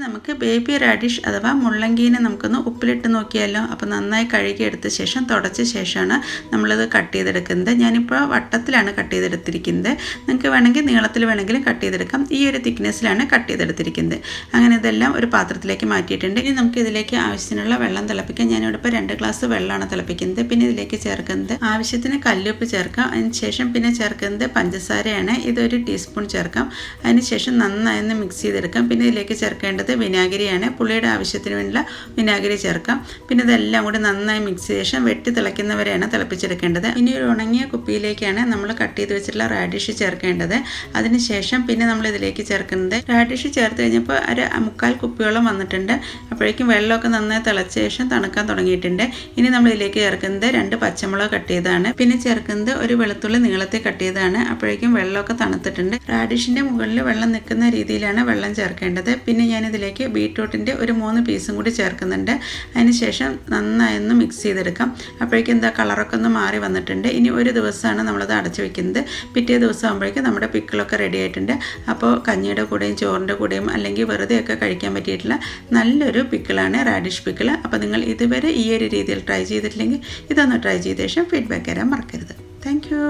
നമുക്ക് baby radish അഥവാ മുള്ളങ്കീനെ നമുക്കൊന്ന് ഉപ്പിലിട്ട് നോക്കിയാലോ. അപ്പോൾ നന്നായി കഴുകിയെടുത്ത ശേഷം തുടച്ച ശേഷമാണ് നമ്മളത് കട്ട് ചെയ്തെടുക്കുന്നത്. ഞാനിപ്പോൾ വട്ടത്തിലാണ് കട്ട് ചെയ്തെടുത്തിരിക്കുന്നത്. നിങ്ങൾക്ക് വേണമെങ്കിൽ നീളത്തിൽ വേണമെങ്കിലും കട്ട് ചെയ്തെടുക്കാം. ഈ ഒരു തിക്നെസ്സിലാണ് കട്ട് ചെയ്തെടുത്തിരിക്കുന്നത്. അങ്ങനെ ഇതെല്ലാം ഒരു പാത്രത്തിലേക്ക് മാറ്റിയിട്ടുണ്ട്. ഇനി നമുക്ക് ഇതിലേക്ക് ആവശ്യത്തിനുള്ള വെള്ളം തിളപ്പിക്കാം. ഞാനിവിടെ ഇപ്പോൾ 2 ഗ്ലാസ് വെള്ളമാണ് തിളപ്പിക്കുന്നത്. പിന്നെ ഇതിലേക്ക് ചേർക്കുന്നത് ആവശ്യത്തിന് കല്ലുപ്പ് ചേർക്കാം. അതിന് ശേഷം പിന്നെ ചേർക്കുന്നത് പഞ്ചസാരയാണ്. ഇതൊരു ടീസ്പൂൺ ചേർക്കാം. അതിനുശേഷം നന്നായി ഒന്ന് മിക്സ് ചെയ്തെടുക്കാം. പിന്നെ ഇതിലേക്ക് ചേർക്കേണ്ടത് വിനാഗിരിയാണ്. പുളിയുടെ ആവശ്യത്തിന് വേണ്ടിയുള്ള വിനാഗിരി ചേർക്കാം. പിന്നെ ഇതെല്ലാം കൂടി നന്നായി മിക്സ് ചെയ്ത ശേഷം വെട്ടി തിളയ്ക്കുന്നവരെയാണ് തിളപ്പിച്ചെടുക്കേണ്ടത്. ഇനി ഒരു ഉണങ്ങിയ കുപ്പിയിലേക്കാണ് നമ്മൾ കട്ട് ചെയ്ത് വെച്ചിട്ടുള്ള റാഡിഷ് ചേർക്കേണ്ടത്. അതിനുശേഷം പിന്നെ നമ്മൾ ഇതിലേക്ക് ചേർക്കുന്നത് റാഡിഷ് ചേർത്ത് കഴിഞ്ഞപ്പോൾ ഒരു 3/4 കുപ്പിയോളം വന്നിട്ടുണ്ട്. അപ്പോഴേക്കും വെള്ളമൊക്കെ നന്നായി തിളച്ച ശേഷം തണുക്കാൻ തുടങ്ങിയിട്ടുണ്ട്. ഇനി നമ്മൾ ഇതിലേക്ക് ചേർക്കുന്നത് 2 പച്ചമുളക് കട്ട് ചെയ്തതാണ്. പിന്നെ ചേർക്കുന്നത് ഒരു വെളുത്തുള്ളി നീളത്തിൽ കട്ട് ചെയ്തതാണ്. അപ്പോഴേക്കും വെള്ളമൊക്കെ തണുത്തിട്ടുണ്ട്. റാഡിഷിൻ്റെ മുകളിൽ വെള്ളം നിൽക്കുന്ന രീതിയിലാണ് വെള്ളം ചേർക്കേണ്ടത്. പിന്നെ ഞാനിതിലേക്ക് ബീട്രൂട്ടിൻ്റെ ഒരു 3 പീസും കൂടി ചേർക്കുന്നുണ്ട്. അതിനുശേഷം നന്നായി ഒന്ന് മിക്സ് ചെയ്തെടുക്കാം. അപ്പോഴേക്കും എന്താ കളറൊക്കെ ഒന്ന് മാറി വന്നിട്ടുണ്ട്. ഇനി ഒരു ദിവസമാണ് നമ്മളത് അടച്ചു വെക്കുന്നത്. പിറ്റേ ദിവസം ആകുമ്പോഴേക്കും നമ്മുടെ പിക്കിളൊക്കെ റെഡി ആയിട്ടുണ്ട്. അപ്പോൾ കഞ്ഞിയുടെ കൂടെയും ചോറിൻ്റെ കൂടെയും അല്ലെങ്കിൽ വെറുതെയൊക്കെ കഴിക്കാൻ പറ്റിയിട്ടുള്ള നല്ലൊരു പിക്കിളാണ് റാഡിഷ് പിക്കിൾ. അപ്പോൾ നിങ്ങൾ ഇതുവരെ ഈ ഒരു രീതിയിൽ ട്രൈ ചെയ്തിട്ടില്ലെങ്കിൽ ഇതൊന്ന് ട്രൈ ചെയ്ത ശേഷം ഫീഡ്ബാക്ക് തരാൻ മറക്കരുത്. Thank you.